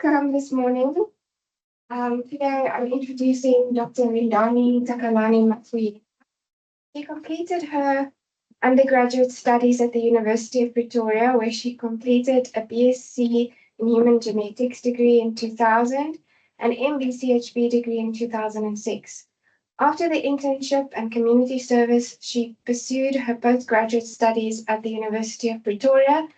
Welcome this morning. Today I'm introducing Dr. Rendani Takalani Mafuyeka. She completed her undergraduate studies at the University of Pretoria, where she completed a BSc in Human Genetics degree in 2000 and MBChB degree in 2006. After the internship and community service, she pursued her postgraduate studies at the University of Pretoria,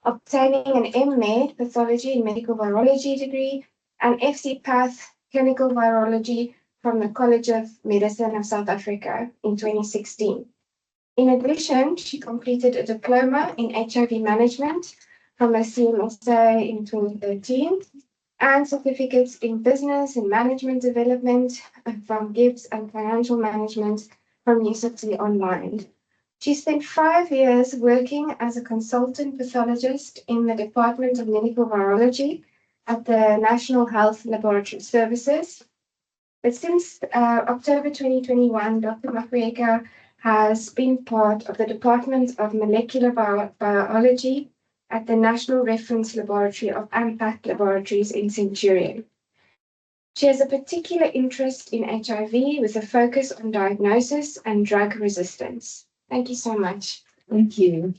obtaining an MMed Pathology and Medical Virology degree and Path Clinical Virology from the College of Medicine of South Africa in 2016. In addition, she completed a Diploma in HIV Management from the CMSA in 2013 and certificates in Businessand Management Development from GIBS and Financial Management from University Online. She spent 5 years working as a consultant pathologist in the Department of Medical Virology at the National Health Laboratory Services. But since October 2021, Dr. Mafuyeka has been part of the Department of Molecular Biology at the National Reference Laboratory of Ampath Laboratories in Centurion. She has a particular interest in HIV with a focus on diagnosis and drug resistance. Thank you so much. Thank you.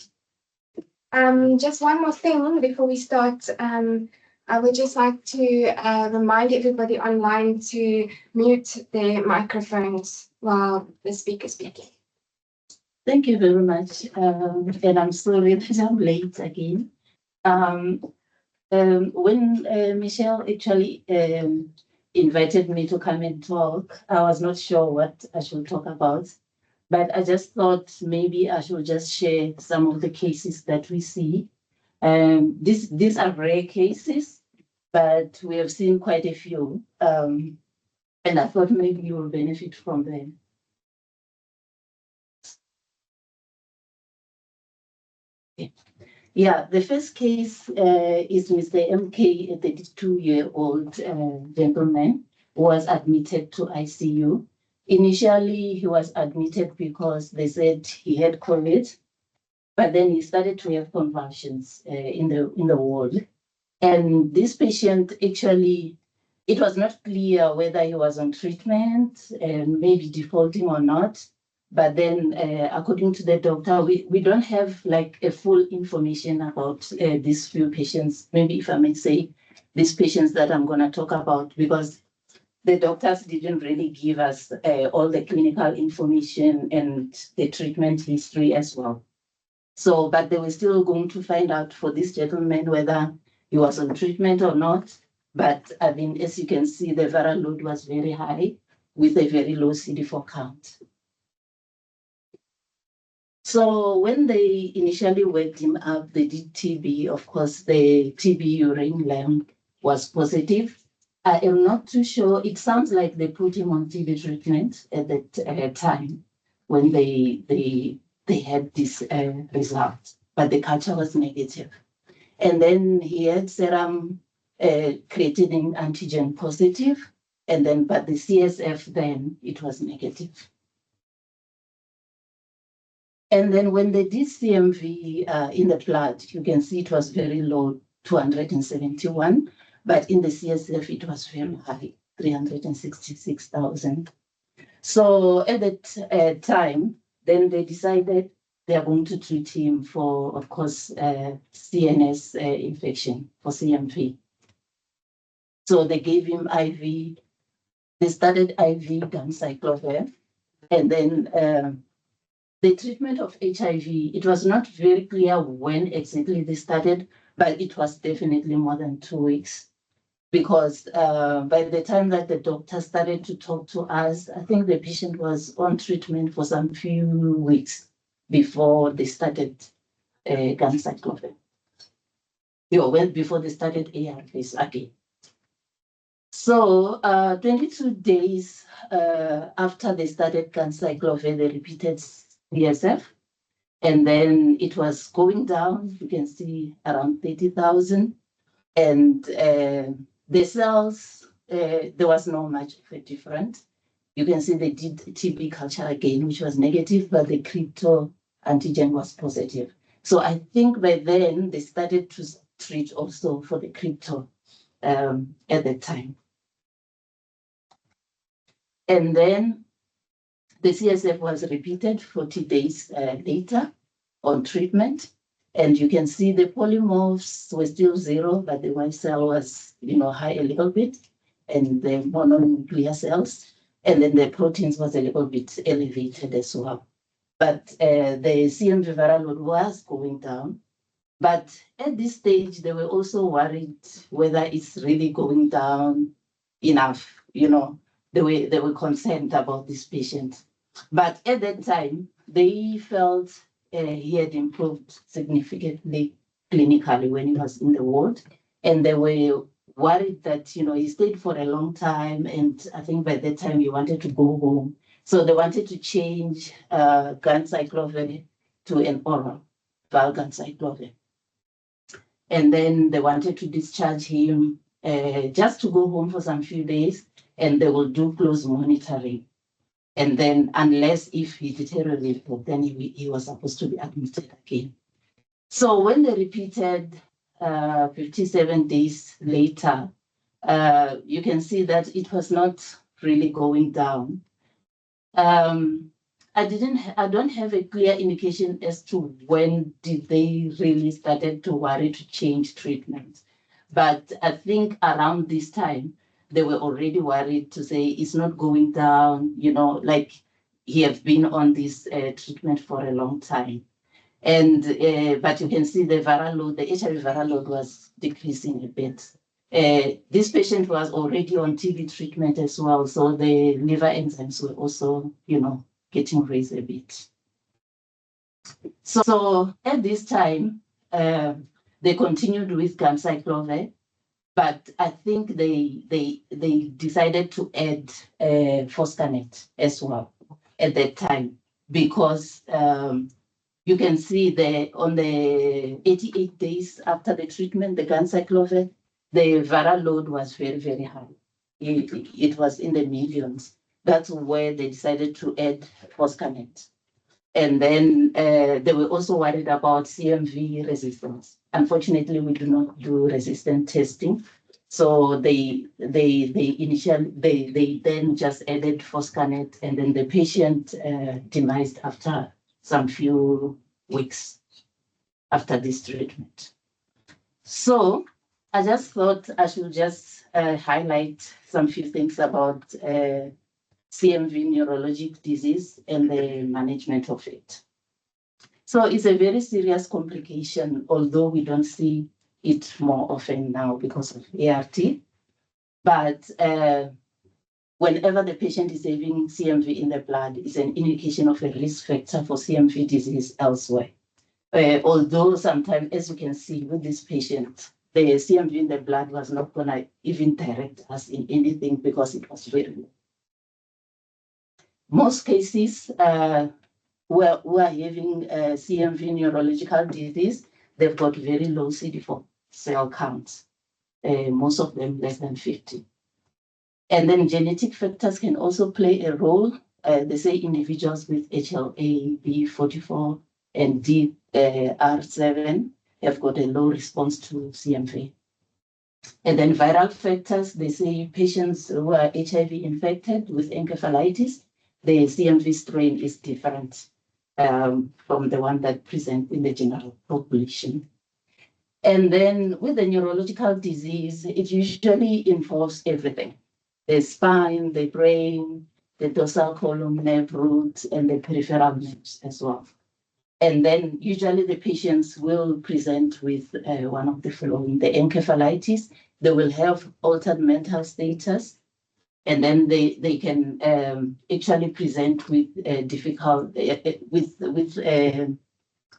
Just one more thing before we start. I would just like to remind everybody online to mute their microphones while the speaker is speaking. Thank you very much. And I'm sorry that I'm late again. When Michelle actually invited me to come and talk, I was not sure what I should talk about. But I just thought maybe I should just share some of the cases that we see. These are rare cases, but we have seen quite a few. And I thought maybe you will benefit from them. Okay. Yeah, the first case is Mr. MK, a 32-year-old gentleman who was admitted to ICU. Initially, he was admitted because they said he had COVID, but then he started to have convulsions in the ward. And this patient actually, it was not clear whether he was on treatment and maybe defaulting or not. But then, according to the doctor, we don't have like a full information about these few patients. Maybe if I may say, these patients that I'm going to talk about, because the doctors didn't really give us all the clinical information and the treatment history as well. So, but they were still going to find out for this gentleman whether he was on treatment or not. But I mean, as you can see, the viral load was very high with a very low CD4 count. So when they initially worked him up, they did TB. Of course, the TB urine lamp was positive. I am not too sure. It sounds like they put him on TB treatment at that time when they had this result, but the culture was negative. And then he had serum creatinine antigen positive, and then but the CSF then it was negative. And then when they did CMV in the blood, you can see it was very low, 271. But in the CSF, it was very high, 366,000. So at that time, then they decided they are going to treat him for, of course, CNS infection for CMV. So they gave him IV. They started IV ganciclovir. And then the treatment of HIV, it was not very clear when exactly they started, but it was definitely more than 2 weeks. Because by the time that the doctor started to talk to us, I think the patient was on treatment for some few weeks before they started ganciclovir. Before they started ARVs again. So 22 days after they started ganciclovir, they repeated CSF, and then it was going down. You can see around 30,000, and the cells, there was not much of a difference. You can see they did TB culture again, which was negative, but the crypto antigen was positive. So I think by then they started to treat also for the crypto. at the time. And then the CSF was repeated 40 days later on treatment. And you can see the polymorphs were still 0, but the white cell was, high a little bit, and the mononuclear cells, and then the proteins was a little bit elevated as well. But the CMV viral load was going down. But at this stage, they were also worried whether it's really going down enough. They were concerned about this patient. But at that time, they felt he had improved significantly clinically when he was in the ward. And they were worried that, he stayed for a long time. And I think by that time, he wanted to go home. So they wanted to change ganciclovir to an oral valganciclovir. And then they wanted to discharge him just to go home for some few days, and they will do close monitoring. And then unless if he deteriorated, then he was supposed to be admitted again. So when they repeated 57 days later, you can see that it was not really going down. I don't have a clear indication as to when did they really started to worry to change treatment. But I think around this time, they were already worried to say it's not going down, like he has been on this treatment for a long time. And but you can see the viral load, the HIV viral load was decreasing a bit. This patient was already on TB treatment as well, so the liver enzymes were also, getting raised a bit. So at this time, they continued with ganciclovir, but I think they decided to add foscarnet as well at that time, because you can see on the 88 days after the treatment, the ganciclovir, the viral load was very, very high. It was in the millions. That's where they decided to add foscarnet. And then they were also worried about CMV resistance. Unfortunately, we do not do resistant testing. So they then just added foscarnet, and then the patient demised after some few weeks after this treatment. So I just thought I should just highlight some few things about CMV neurologic disease and the management of it. So it's a very serious complication, although we don't see it more often now because of ART. But whenever the patient is having CMV in the blood, it's an indication of a risk factor for CMV disease elsewhere. Although sometimes, as you can see with this patient, the CMV in the blood was not going to even direct us in anything because it was very low. Most cases who are having CMV neurological disease, they've got very low CD4 cell counts, most of them less than 50. And then genetic factors can also play a role. They say individuals with HLA B44 and DR7 have got a low response to CMV. And then viral factors, they say patients who are HIV infected with encephalitis, the CMV strain is different from the one that presents in the general population. And then with the neurological disease, it usually involves everything: the spine, the brain, the dorsal column nerve root, and the peripheral nerves as well. And then usually the patients will present with one of the following: the encephalitis, they will have altered mental status, and then they can actually present with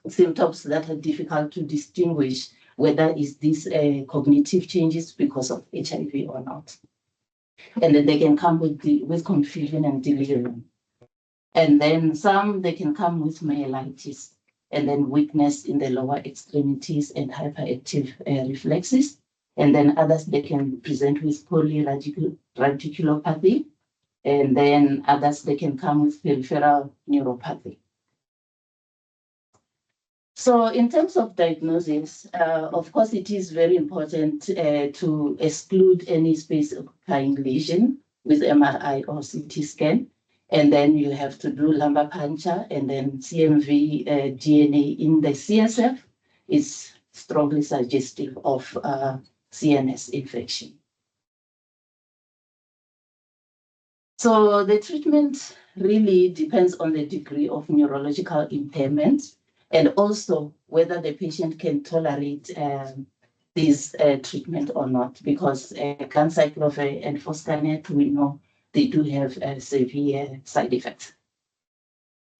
symptoms that are difficult to distinguish whether is this cognitive changes because of HIV or not. And then they can come with confusion and delirium. And then some, they can come with myelitis, and then weakness in the lower extremities and hyperactive reflexes. And then others, they can present with polyradiculopathy. And then others, they can come with peripheral neuropathy. So in terms of diagnosis, of course, it is very important to exclude any space-occupying lesion with MRI or CT scan. And then you have to do lumbar puncture, and then CMV DNA in the CSF is strongly suggestive of CNS infection. So the treatment really depends on the degree of neurological impairment and also whether the patient can tolerate this treatment or not, because ganciclovir and foscarnet, we know they do have severe side effects.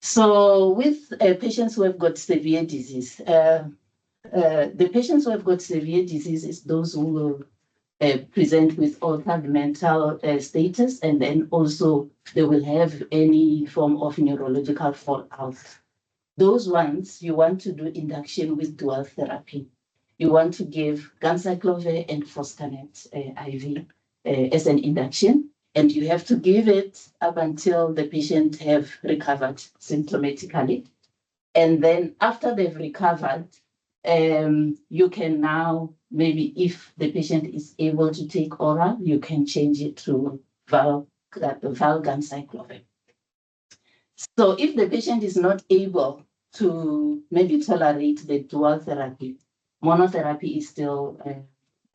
So with patients who have got severe disease, the patients who have got severe disease is those who will present with altered mental status, and then also they will have any form of neurological fallout. Those ones, you want to do induction with dual therapy. You want to give ganciclovir and foscarnet IV as an induction, and you have to give it up until the patient have recovered symptomatically. And then after they've recovered, you can now, maybe if the patient is able to take oral, you can change it to ganciclovir. So if the patient is not able to maybe tolerate the dual therapy, monotherapy is still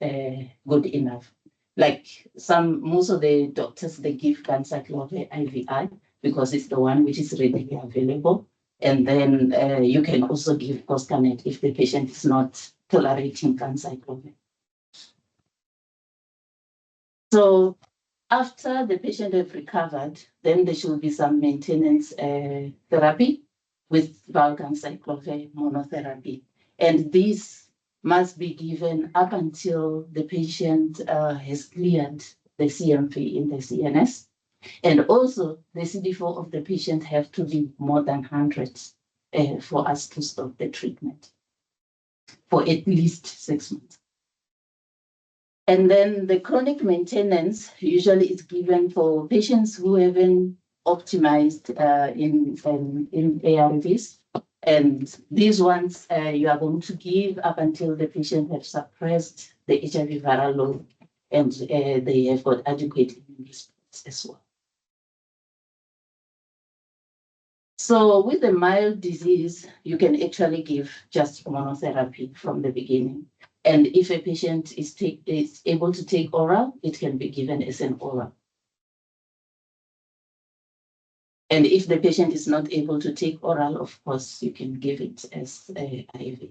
good enough. Like most of the doctors, they give ganciclovir IVI because it's the one which is readily available. And then you can also give foscarnet if the patient is not tolerating ganciclovir. So after the patient has recovered, then there should be some maintenance therapy with ganciclovir monotherapy. And this must be given up until the patient has cleared the CMV in the CNS. And also the CD4 of the patient have to be more than 100 for us to stop the treatment for at least 6 months. And then the chronic maintenance usually is given for patients who haven't optimized in ARVs. And these ones you are going to give up until the patient has suppressed the HIV viral load and they have got adequate immune response as well. So with a mild disease, you can actually give just monotherapy from the beginning. And if a patient is able to take oral, it can be given as an oral. And if the patient is not able to take oral, of course, you can give it as IV.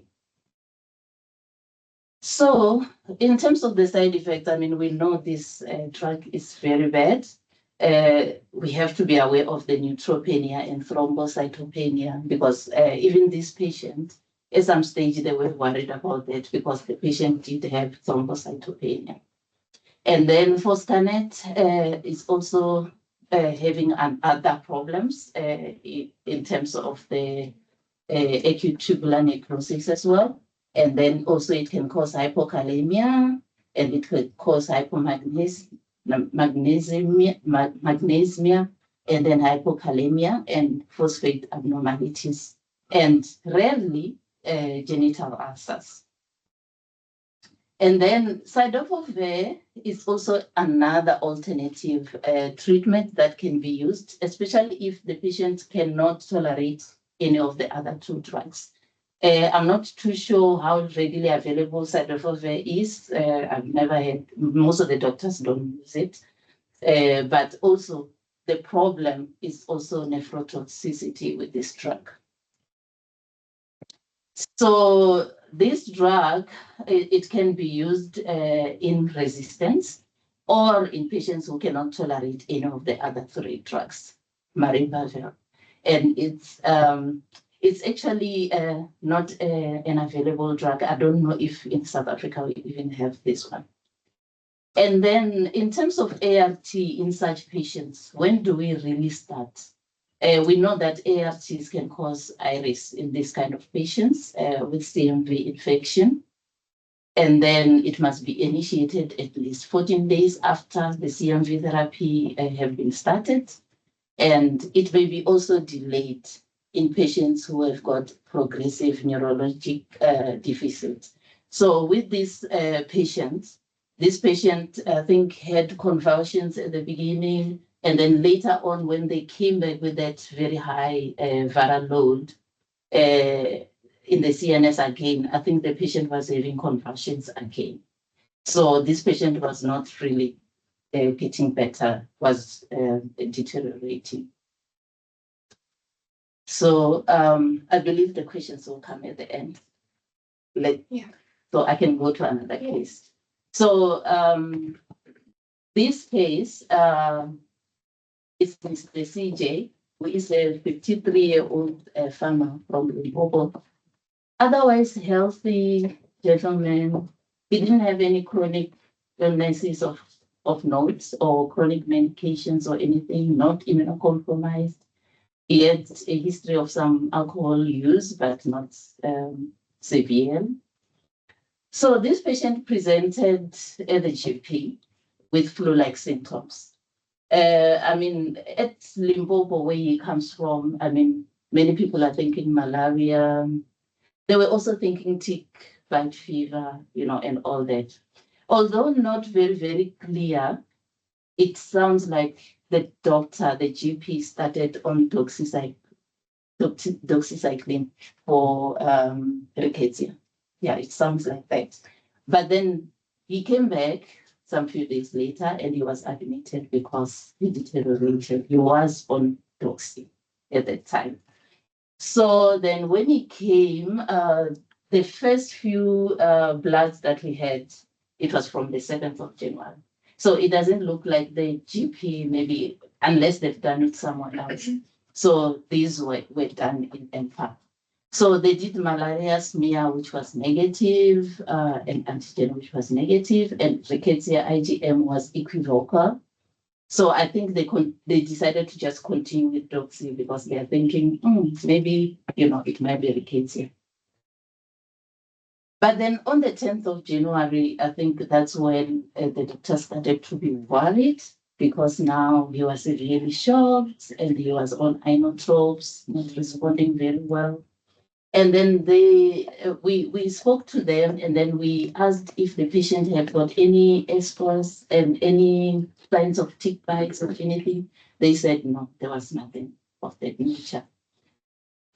So in terms of the side effects, I mean, we know this drug is very bad. We have to be aware of the neutropenia and thrombocytopenia because even this patient, at some stage, they were worried about that because the patient did have thrombocytopenia. And then foscarnet is also having other problems in terms of the acute tubular necrosis as well. And then also it can cause hypokalemia and it could cause hypomagnesemia, and then hypokalemia and phosphate abnormalities, and rarely genital ulcers. And then cidofovir is also another alternative treatment that can be used, especially if the patient cannot tolerate any of the other two drugs. I'm not too sure how readily available cidofovir is. I've never had, most of the doctors don't use it. But also the problem is also nephrotoxicity with this drug. So this drug, it can be used in resistance or in patients who cannot tolerate any of the other three drugs, maribavir. And it's actually not an available drug. I don't know if in South Africa we even have this one. And then in terms of ART in such patients, when do we really start? We know that ARTs can cause iris in this kind of patients with CMV infection. And then it must be initiated at least 14 days after the CMV therapy have been started. And it may be also delayed in patients who have got progressive neurologic deficits. So with this patient, I think, had convulsions at the beginning, and then later on, when they came back with that very high viral load in the CNS again, I think the patient was having convulsions again. So this patient was not really getting better, was deteriorating. So I believe the questions will come at the end. So I can go to another case. So this case is Mr. CJ, who is a 53-year-old farmer from Limpopo. Otherwise healthy gentleman. He didn't have any chronic illnesses of notes or chronic medications or anything, not immunocompromised. He had a history of some alcohol use, but not severe. So this patient presented at the GP with flu-like symptoms. I mean, at Limpopo, where he comes from, I mean, many people are thinking malaria. They were also thinking tick bite fever, and all that. Although not very, very clear, it sounds like the doctor, the GP, started on doxycycline for rickettsia. Yeah, it sounds like that. But then he came back some few days later and he was admitted because he deteriorated. He was on doxy at that time. So then when he came, the first few bloods that we had, it was from the 7th of January. So it doesn't look like the GP, maybe, unless they've done it somewhere else. So these were done in Ampath. So they did malaria smear, which was negative, and antigen, which was negative, and rickettsia IgM was equivocal. So I think they decided to just continue with doxy because they are thinking, maybe, it might be rickettsia. But then on the 10th of January, I think that's when the doctor started to be worried because now he was really shocked and he was on inotropes, not responding very well. And then we spoke to them and then we asked if the patient had got any SPOS and any signs of tick bites or anything. They said no, there was nothing of that nature.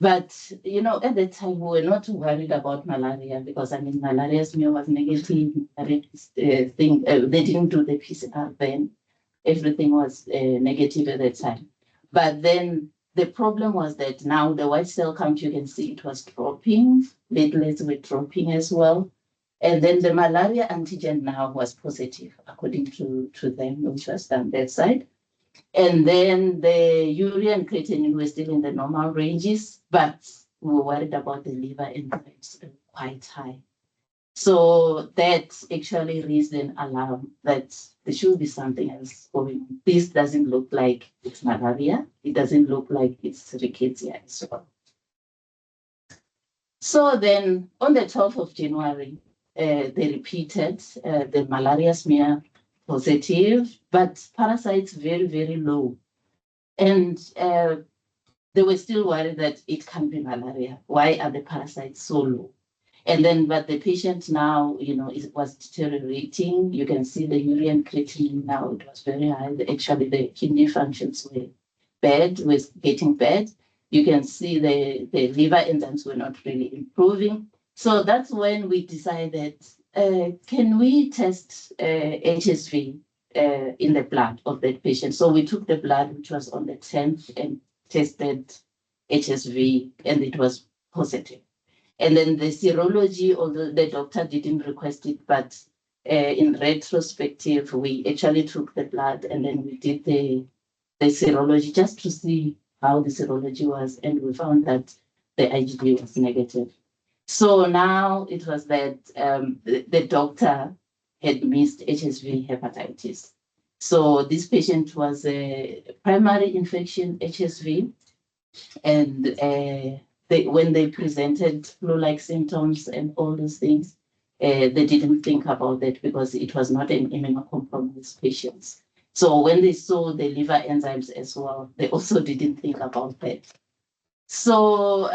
But, at the time, we were not worried about malaria because, malaria smear was negative. They didn't do the PCR then. Everything was negative at that time. But then the problem was that now the white cell count, you can see it was dropping. Platelets were dropping as well. And then the malaria antigen now was positive, according to them, which was done that side. And then the urea and creatinine were still in the normal ranges, but we were worried about the liver enzymes quite high. So that actually raised an alarm that there should be something else going on. This doesn't look like it's malaria. It doesn't look like it's rickettsia as well. So then on the 12th of January, they repeated the malaria smear positive, but parasites very, very low. And they were still worried that it can't be malaria. Why are the parasites so low? And then, but the patient now, it was deteriorating. You can see the urea and creatinine now, it was very high. Actually, the kidney functions were bad, was getting bad. You can see the liver enzymes were not really improving. So that's when we decided, can we test HSV in the blood of that patient? So we took the blood, which was on the 10th, and tested HSV, and it was positive. And then the serology, although the doctor didn't request it, but in retrospective, we actually took the blood and then we did the serology just to see how the serology was, and we found that the IgG was negative. So now it was that the doctor had missed HSV hepatitis. So this patient was a primary infection HSV, and when they presented flu-like symptoms and all those things, they didn't think about that because it was not an immunocompromised patient. So when they saw the liver enzymes as well, they also didn't think about that. So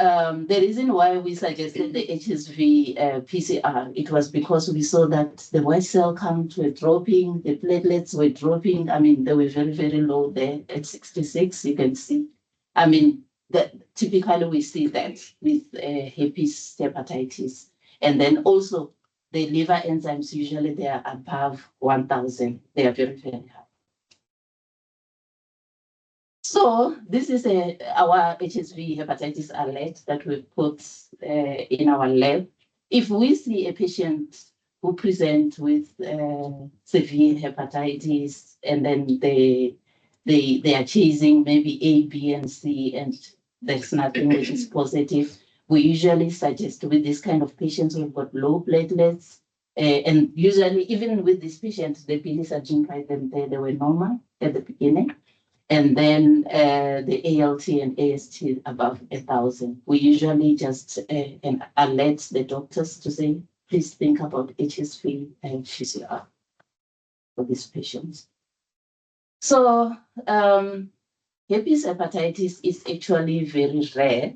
the reason why we suggested the HSV PCR, it was because we saw that the white cell counts were dropping, the platelets were dropping. I mean, they were very, very low there at 66, you can see. I mean, typically we see that with herpes hepatitis. And then also the liver enzymes, usually they are above 1,000. They are very, very high. So this is our HSV hepatitis alert that we put in our lab. If we see a patient who presents with severe hepatitis and then they are chasing maybe A, B, and C, and there's nothing which is positive, we usually suggest with this kind of patients who've got low platelets, and usually even with these patients, the pills are being by them, they were normal at the beginning. And then the ALT and AST above 1,000. We usually just alert the doctors to say, please think about HSV and PCR for these patients. So herpes hepatitis is actually very rare,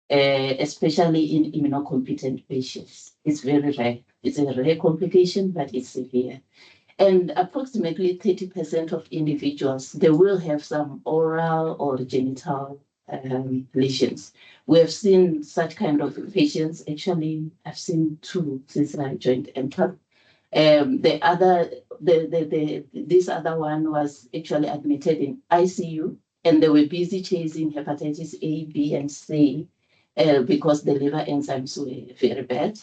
especially in immunocompetent patients. It's very rare. It's a rare complication, but it's severe. And approximately 30% of individuals, they will have some oral or genital lesions. We have seen such kind of patients. Actually, I've seen 2 since I joined Ampath. This other one was actually admitted in ICU, and they were busy chasing hepatitis A, B, and C because the liver enzymes were very bad.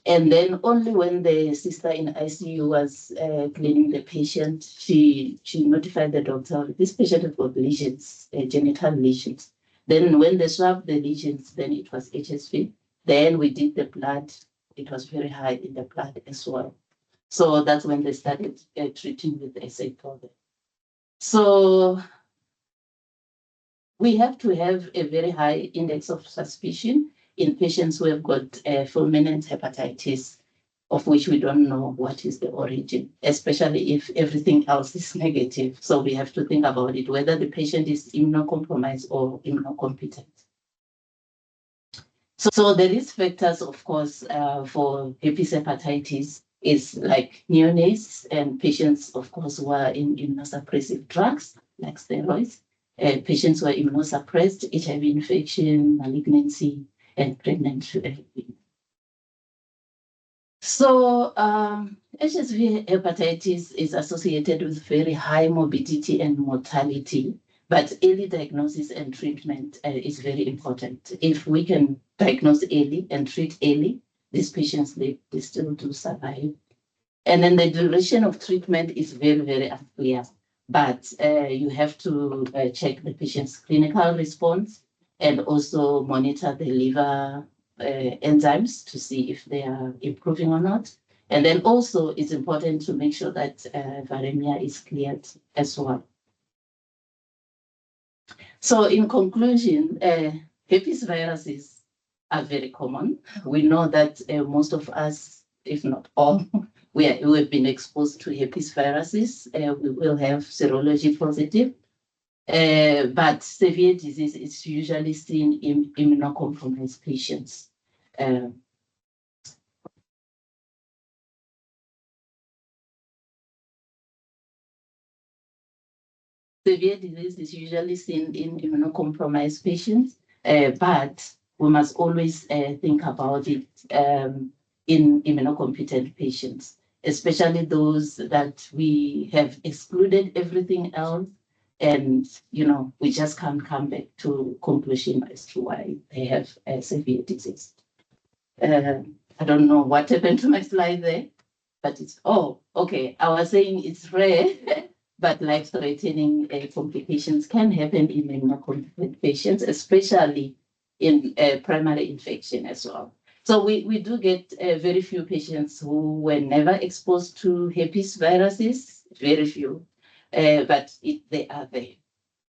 And then only when the sister in ICU was cleaning the patient, she notified the doctor, this patient has got lesions, genital lesions. Then when they swabbed the lesions, then it was HSV. Then we did the blood. It was very high in the blood as well. So that's when they started treating with SA powder. So we have to have a very high index of suspicion in patients who have got fulminant hepatitis, of which we don't know what is the origin, especially if everything else is negative. So we have to think about it, whether the patient is immunocompromised or immunocompetent. So the risk factors, of course, for herpes hepatitis is like neonates and patients, of course, who are in immunosuppressive drugs like steroids, patients who are immunosuppressed, HIV infection, malignancy, and pregnant women. So HSV hepatitis is associated with very high morbidity and mortality, but early diagnosis and treatment is very important. If we can diagnose early and treat early, these patients, they still do survive. And then the duration of treatment is very, very unclear, but you have to check the patient's clinical response and also monitor the liver enzymes to see if they are improving or not. And then also it's important to make sure that viremia is cleared as well. So in conclusion, herpes viruses are very common. We know that most of us, if not all, we have been exposed to herpes viruses. We will have serology positive. But severe disease is usually seen in immunocompromised patients. Severe disease is usually seen in immunocompromised patients, but we must always think about it in immunocompetent patients, especially those that we have excluded everything else. And, we just can't come back to conclusion as to why they have a severe disease. I don't know what happened to my slide there, but it's, okay. I was saying it's rare, but life-threatening complications can happen in immunocompetent patients, especially in primary infection as well. So we do get very few patients who were never exposed to herpes viruses, very few. But they are there.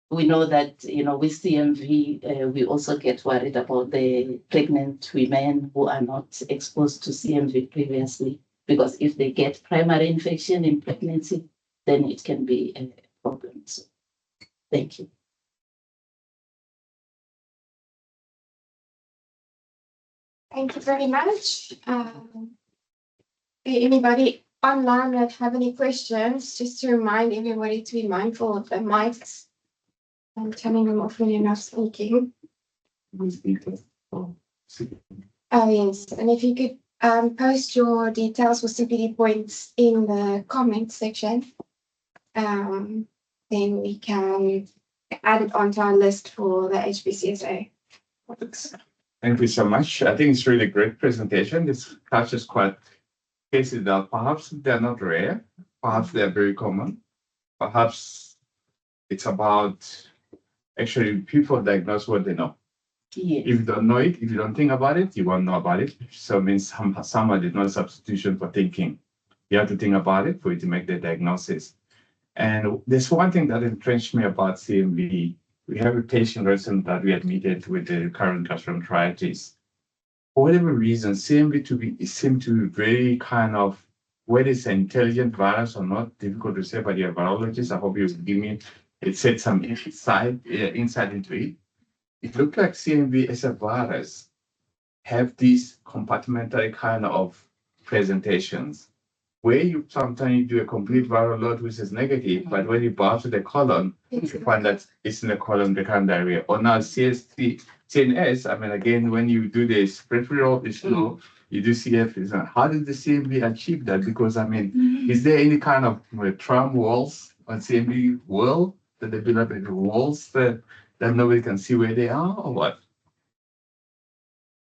We know that, with CMV, we also get worried about the pregnant women who are not exposed to CMV previously, because if they get primary infection in pregnancy, then it can be a problem. So, thank you. Thank you very much. Anybody online that have any questions, just to remind everybody to be mindful of the mics and turning them off when you're not speaking. Oh, yes. And if you could post your details for CPD points in the comment section, then we can add it onto our list for the HBCSA. Thank you so much. I think it's really great presentation. This touches quite cases that perhaps they're not rare, perhaps they're very common. Perhaps it's about actually people diagnose what they know. Yes. If you don't know it, if you don't think about it, you won't know about it. So it means someone is not a substitution for thinking. You have to think about it for you to make the diagnosis. And there's one thing that entrenched me about CMV. We have a patient recently that we admitted with the recurrent gastroenteritis. For whatever reason, CMV seemed to be very kind of, whether it's an intelligent virus or not, difficult to say, but you're a virologist. I hope you will give me, it said some insight into it. It looked like CMV as a virus have these compartmentary kind of presentations where you sometimes do a complete viral load which is negative, but when you bounce to the colon, you find that it's in the colon become diarrhea. Or now CNS, I mean, again, when you do this peripheral, it's low, you do CF. How did the CMV achieve that? Because, I mean, is there any kind of tram walls on CMV world that they build up into walls that nobody can see where they are, or what?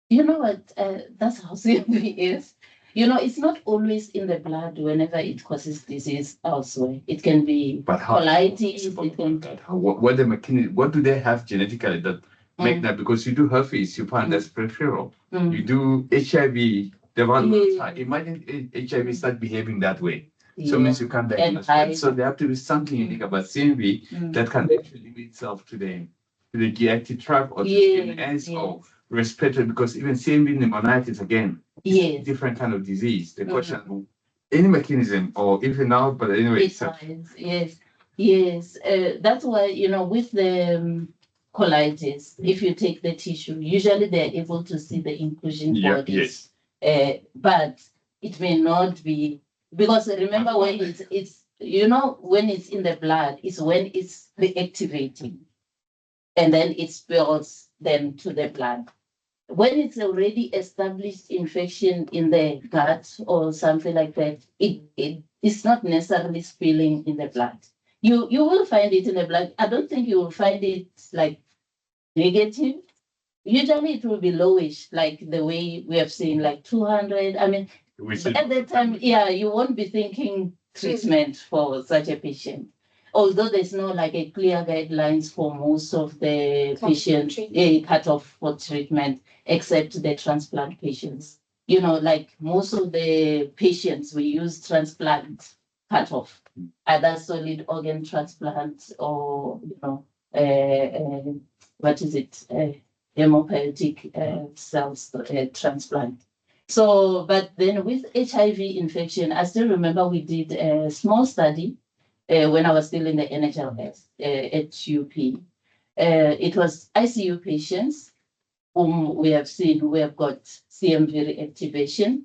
You know what? That's how CMV is. You know, it's not always in the blood whenever it causes disease elsewhere. It can be colitis. It can... What do they have genetically that make that? Because you do herpes, you find that's peripheral. You do HIV, imagine HIV start behaving that way. So it means you can't diagnose that. So there have to be something unique about CMV that can actually limit itself to the GI tract or to CNS or respiratory, because even CMV pneumonitis again, different kind of disease. The question, any mechanism or even now, but anyway. Yes. That's why, you know, with the colitis, if you take the tissue, usually they're able to see the inclusion bodies. But it may not be, because remember when it's you know, when it's in the blood, it's when it's reactivating. And then it spills then to the blood. When it's already established infection in the gut or something like that, it's not necessarily spilling in the blood. You will find it in the blood. I don't think you will find it like negative. Usually it will be lowish, like the way we have seen, like 200. I mean, at that time, you won't be thinking treatment for such a patient. Although there's no like a clear guidelines for most of the patients, a cutoff for treatment, except the transplant patients. You know, like most of the patients, we use transplant cutoff, either solid organ transplant or, you know, hematopoietic cells transplant. So, but then with HIV infection, I still remember we did a small study when I was still in the NHLS at UP. It was ICU patients whom we have seen who have got CMV reactivation.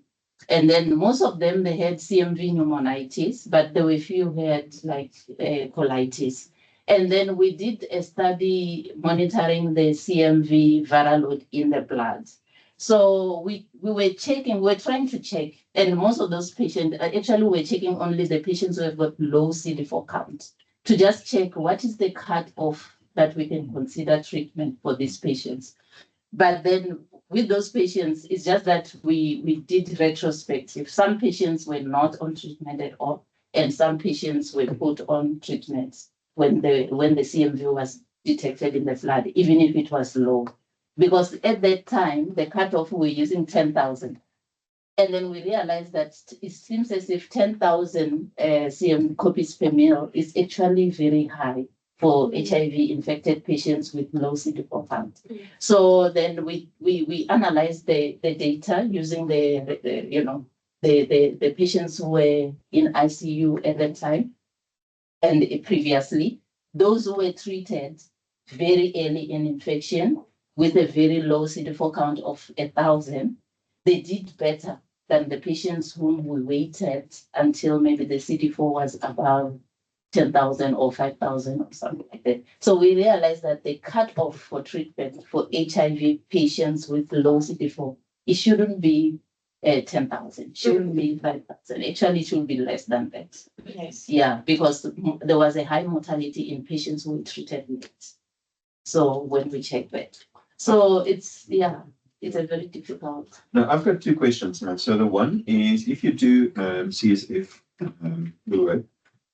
And then most of them, they had CMV pneumonitis, but there were a few who had like colitis. And then we did a study monitoring the CMV viral load in the blood. So we were checking, we're trying to check, and most of those patients, actually we're checking only the patients who have got low CD4 count to just check what is the cutoff that we can consider treatment for these patients. But then with those patients, it's just that we did retrospective. Some patients were not on treatment at all, and some patients were put on treatment when the CMV was detected in the blood, even if it was low. Because at that time, the cutoff, we were using 10,000. And then we realized that it seems as if 10,000 CM copies per ml is actually very high for HIV-infected patients with low CD4 count. So then we analyzed the data using the patients who were in ICU at that time and previously, those who were treated very early in infection with a very low CD4 count of 1,000, they did better than the patients whom we waited until maybe the CD4 was above 10,000 or 5,000 or something like that. So we realized that the cutoff for treatment for HIV patients with low CD4, it shouldn't be 10,000, shouldn't be 5,000. Actually, it should be less than that. Yes. Yeah, because there was a high mortality in patients who were treated with it. So when we checked that. So it's a very difficult. Now, I've got two questions now. So the one is, if you do CSF fluid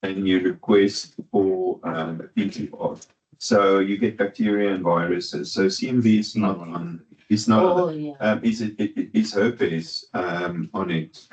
and you request for a PCR, so you get bacteria and viruses. So CMV is not on. It's not. Oh, on, yeah. It's herpes on it.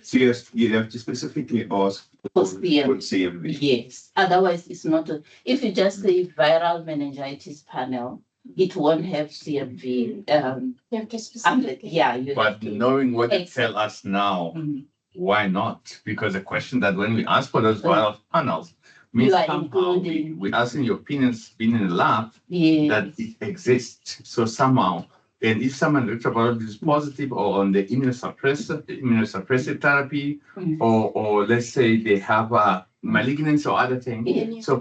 So you have to specifically ask For for CMV. CMV. Yes. Otherwise, it's not. If you just say viral meningitis panel, it won't have CMV. You have to specifically. You But have to. knowing what they Exactly. tell us now, Mhm. why not? Because the question that when we ask for those Mm. viral panels means You are somehow including- we asking your opinions being in the lab Yes. that it exists. So somehow, and if someone is positive or on the immunosuppressive therapy, Mm. or let's say they have a malignancy or other thing, Yeah. so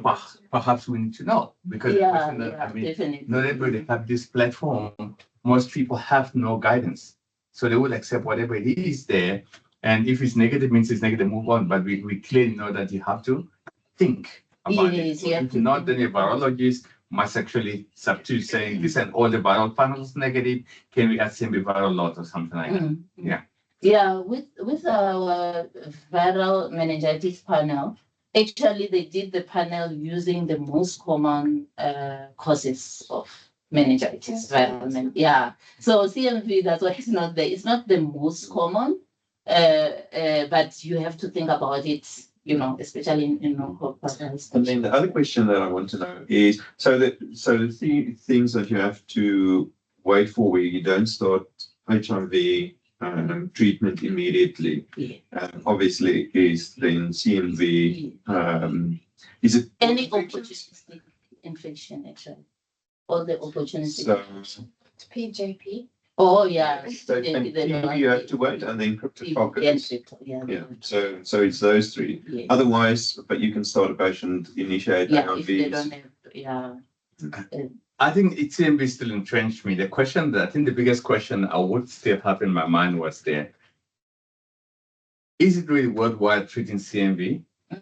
perhaps we need to know because the question that, I mean, definitely. not everybody have this platform. Most people have no guidance. So they will accept whatever it is there. And if it's negative, means it's negative, move on. But we clearly know that you have to think about Yes, it. you have If to not, think then a virologist must actually substitute saying this and all the viral panels negative. Can we assume a viral load or something like that? Mm. Yeah. Yeah, with our viral meningitis panel, actually they did the panel using the most common causes of meningitis. Yeah. So CMV, that's why it's not there. It's not the most common, but you have to think about it, especially in non-corporate. And then the other question that I want to know is, so the things that you have to wait for where you don't start HIV treatment immediately, obviously is then CMV. Is it Any opportunistic infection, actually. All the opportunistic. So, PJP. Oh, yeah. so and TB you have to wait, and then cryptococcus. Yeah. So it's those three. Yes. Otherwise, but you can start a patient, initiate Yeah, if they ARVs. don't have, I think CMV still entrenched me. The question that I think the biggest question I would still have in my mind was there. Is it really worthwhile treating CMV? Mm.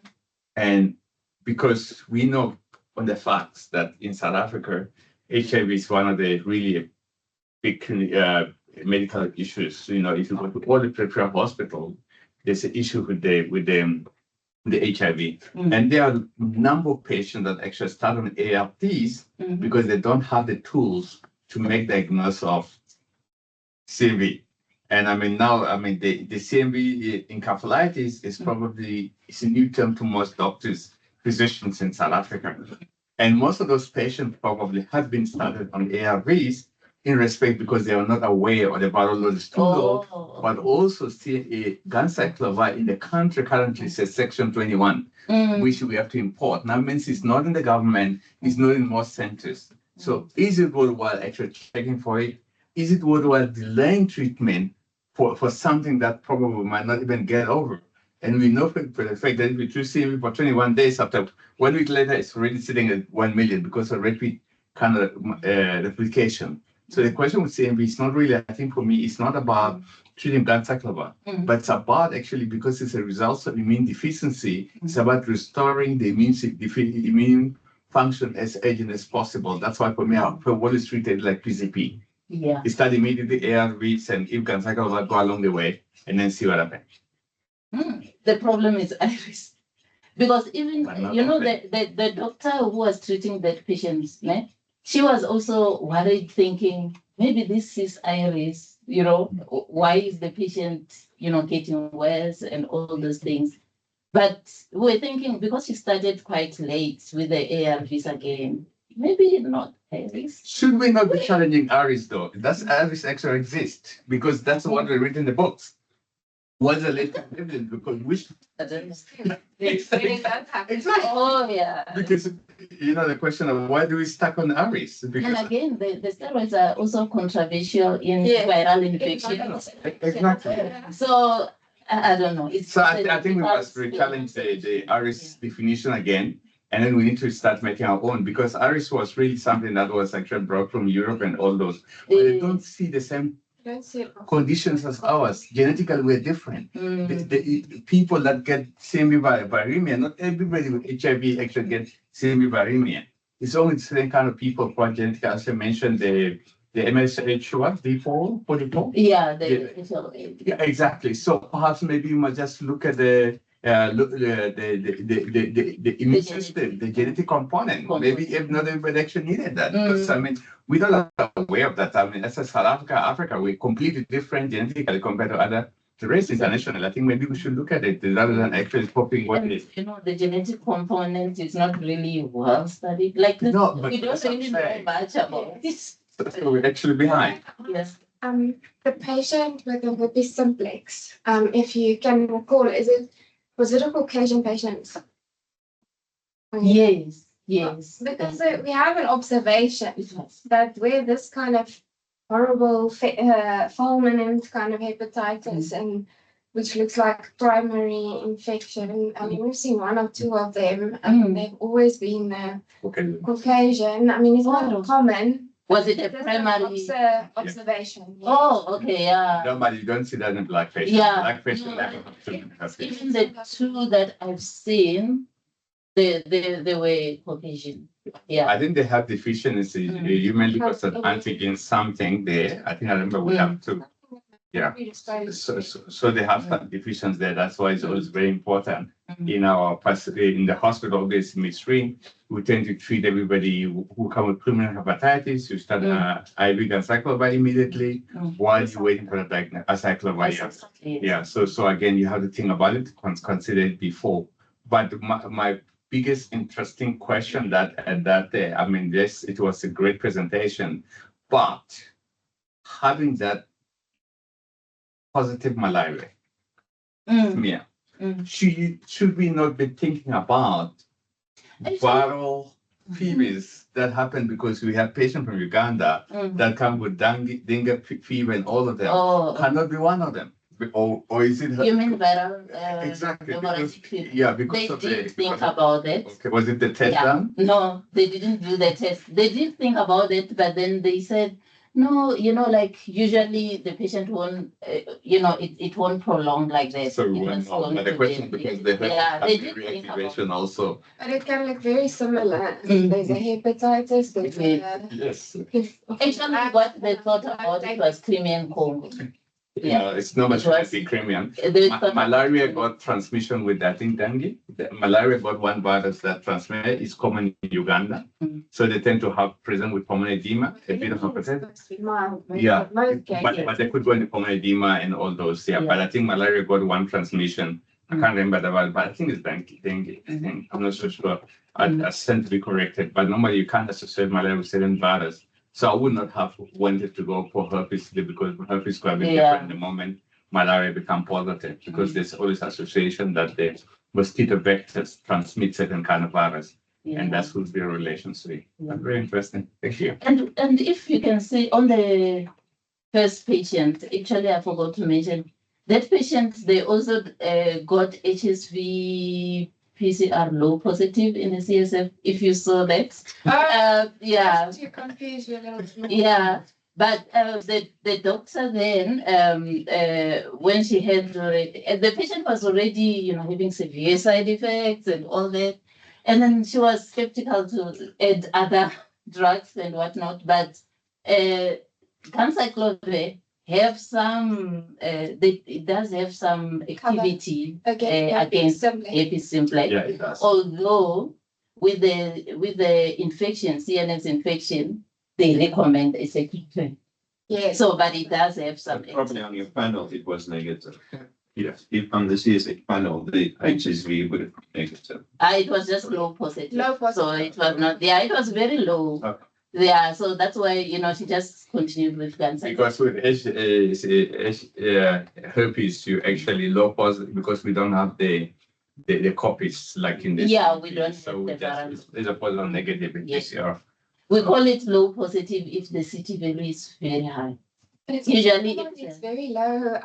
And because we know on the facts that in South Africa, HIV is one of the really big medical issues. If you go to all the Pretoria hospital, there's an issue with the HIV. Mm. And there are a number of patients that actually start on ARVs Mhm. because they don't have the tools to make diagnosis of CMV. And the CMV encephalitis is probably it's a new term to most doctors, physicians in South Africa. And most of those patients probably have been started on ARVs in respect because they are not aware of the virologist tool, but also see a ganciclovir in the country currently says Section 21, which we have to import. Now means it's not in the government, it's not in most centers. So is it worthwhile actually checking for it? Is it worthwhile delaying treatment for something that probably might not even get over? And we know for the fact that if we treat CMV for 21 days, after 1 week later, it's already sitting at 1 million because of repeat kind of replication. So the question with CMV is not really, I think for me, it's not about treating ganciclovir, but it's about actually, because it's a result of immune deficiency, it's about restoring the immune function as urgent as possible. That's why for me, I always treated like PCP. Yeah. You start immediately ARVs and if ganciclovir go along the way and then see what happens. The problem is iris. Because even, the doctor who was treating that patient, she was also worried, thinking, maybe this is iris, why is the patient, getting worse and all those things. But we're thinking, because she started quite late with the ARVs again, maybe not iris. Should we not be challenging iris though? Does iris actually exist? Because that's what we read in the books. What's the latest evidence? Because which I don't know. exactly. Oh, yeah. Because the question of why do we stuck on ARIS? And Because again, the steroids are also controversial in Yeah. viral infections. exactly. So I don't know. So I think we must re-challenge the ARIS definition again, and then we need to start making our own, because ARIS was really something that was actually brought from Europe and all those. But they don't see the same Don't see it. conditions as ours. Genetically, we're different. The people that get CMV viremia, not everybody with HIV actually gets CMV viremia. It's only the same kind of people who are genetic, as I mentioned, the MSH before, Yeah, yeah, exactly. So perhaps maybe you must just look at the immune system, the genetic component. Maybe if not everybody actually needed that. Because I mean, we don't are aware of that. I mean, as a South Africa, we're completely different genetically compared to other races international. I think maybe we should look at it rather than actually popping what it is. The genetic component is not really well studied. Like this, No, but we don't really know much about this. So we're actually behind. Yes. The patient with the herpes simplex, if you can recall, was it a Caucasian patient? Yes. Yes. Because we have an observation It was. that where this kind of horrible fulminant kind of hepatitis and which looks like primary infection. I mean, we've seen one or two of them, and they've always been Caucasian. I mean, it's not common. Was it a Just primary? an observation. Yes. Oh, okay, yeah. No, but you don't see that in black patients. Yeah. Black patients No, have Even the two that I've seen, they were Caucasian. Yeah. I think they have deficiency, human because of antigen something there. I think I remember we have to. Yeah. So they have some deficiency there. That's why it's always very important in the hospital. Obviously, midstream, we tend to treat everybody who come with pulmonary hepatitis. You start IV acyclovir immediately while you're waiting for the acyclovir. Yeah. So again, you have to think about it, consider it before. But my biggest interesting question it was a great presentation, but having that positive malaria, should we not be thinking about viral fevers that happen because we have patients from Uganda that come with dengue fever and all of them cannot be one of them. Or is it? You mean viral? Exactly. Because they did think about it. Okay, was it the test done? No, they didn't do the test. They did think about it, but then they said, no, like usually the patient won't, it won't prolong like this. So we won't know. But the question because they have reactivation also. But it can look very similar. There's a hepatitis. There's yes. Actually, what they thought about it was Crimean Congo. Yeah, it's not much like the Crimean. Malaria got transmission with, I think, dengue. Malaria got one virus that transmits. It's common in Uganda. So they tend to have present with pulmonary edema, a bit of hepatitis. Yeah, but they could go into pulmonary edema and all those. Yeah, but I think malaria got one transmission. I can't remember the virus, but I think it's dengue. I think. I'm not so sure. I stand to be corrected, but normally you can't associate malaria with certain virus. So I would not have wanted to go for herpes because herpes could have been different the moment malaria become positive, because there's always association that the mosquito vectors transmit certain kind of virus. And that would be a relation to it. Very interesting. Thank you. And if you can see on the first patient, actually I forgot to mention that patient, they also got HSV PCR low positive in the CSF, if you saw that. Yeah. To confuse you a little bit. Yeah. But the doctor then, when she had already, the patient was already, having severe side effects and all that. And then she was skeptical to add other drugs and whatnot. But ganciclovir have some, it does have some activity against herpes simplex. Yeah, it does. Although with the infection, CNS infection, they recommend a second one. Yeah. So, but it does have some. Probably on your panel, it was negative. Yes. If on the CSA panel, the HSV would have been negative. It was just low positive. Low positive. So it was not. Yeah, it was very low. Okay. Yeah, so that's why she just continued with cancer. Because with herpes, you actually low positive because we don't have the the copies like in this. Yeah, we don't So have we the just, variance. it's a positive negative in Yes. PCR. We call it low positive if the CT value is very high. But it's Usually it's very low.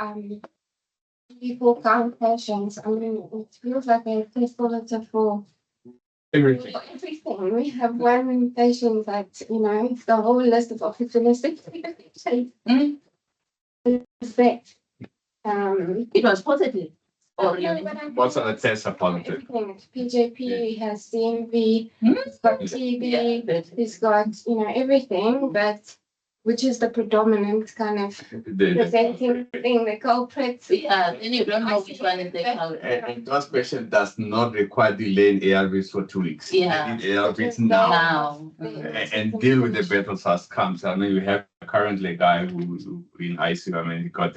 People count patients. I mean, it feels like a test positive for Everything. everything. We have one patient that, the whole list of opportunistic Mm, effect. it was positive. Or No, you but I What's think on the test are positive? everything. PJP has CMV, Hmm? he's got TB, Yeah, that- he's got, everything, but which is the predominant kind of The- presenting thing, the culprit. yeah, then you don't know which one is the culprit. And those patient does not require delaying ARVs for 2 weeks. Yeah. They need ARVs Just now. Now. And deal with the battle fast comes. I mean, we have currently a guy who in ICU. I mean, he got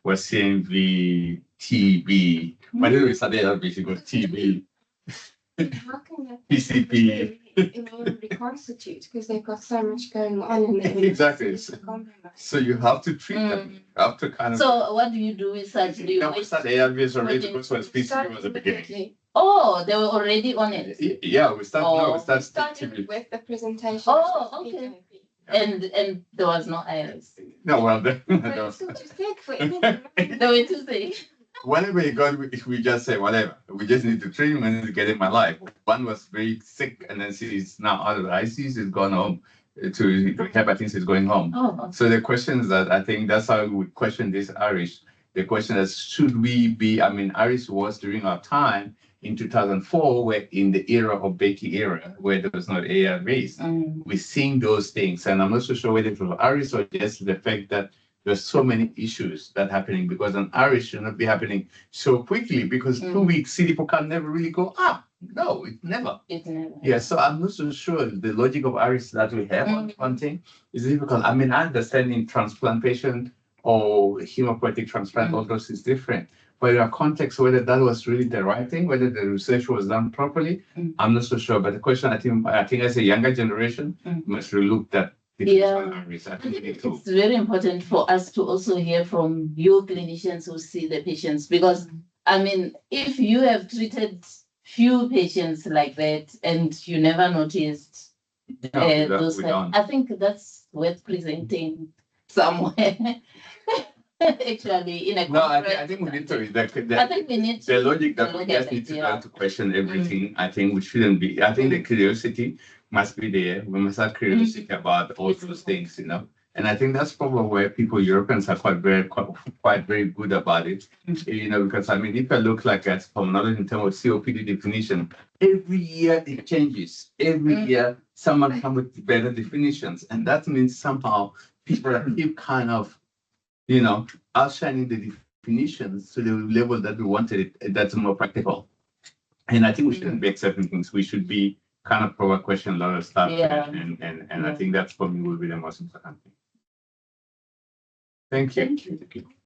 was CMV, TB. But then we started ARVs, he got TB. How can that PCP. immune reconstitute because they've got so much going on in the Exactly. So you have to treat them. You have to kind of. So what do you do with such? Do you Now we wait? start ARVs already because when PCP was the beginning. Oh, they were already on it. Yeah, we start now. We Oh. start Started TB. with the presentation. Oh, of okay. PJP. And there was no iris. No, well, But it's still too sick for anything. They were too sick. whenever he got, we just say whatever. We just need to treat him and to get him alive. One was very sick, and then she's now out of the ICU. She's gone home to hepatitis. Is going home. Oh, So the questions that I think that's how we question this Irish. The question is, should we be? I mean, Irish was during our time in 2004, where in the era of Becky era, where there was not ARVs. We're seeing those things, and I'm not so sure whether it was Irish or just the fact that there's so many issues that happening because an Irish should not be happening so quickly because 2 weeks CD4 can never really go up. No, it never. it never. Yeah, so I'm not so sure the logic of Irish that we have on one thing is difficult. I mean, I understand in transplantation or hematopoietic transplant, all those is different. But in a context whether that was really the right thing, whether the research was done properly, I'm not so sure. But the question I think as a younger generation must relook that. Yeah. Irish. I I think we think need to. it's very important for us to also hear from your clinicians who see the patients because I mean, if you have treated few patients like that and you never noticed those, I think that's worth presenting somewhere. Actually, in a No, conference. I think we need to. I think we need to. The logic that we look just at need it, to yeah. learn to question everything. I think we shouldn't be. I think the curiosity must be there. We must have curiosity about all those things, you know. And I think that's probably where people, Europeans, are quite very good about it, you know. Because I mean, if I look like at pulmonology in terms of COPD definition, every year it changes. Every year, someone comes with better definitions, and that means somehow people keep kind of, you know, outshining the definitions to the level that we wanted it. That's more practical. And I think we shouldn't be accepting things. We should be kind of proper question a lot of stuff. Yeah. And I think that's probably will be the most important thing. Thank you. Thank you.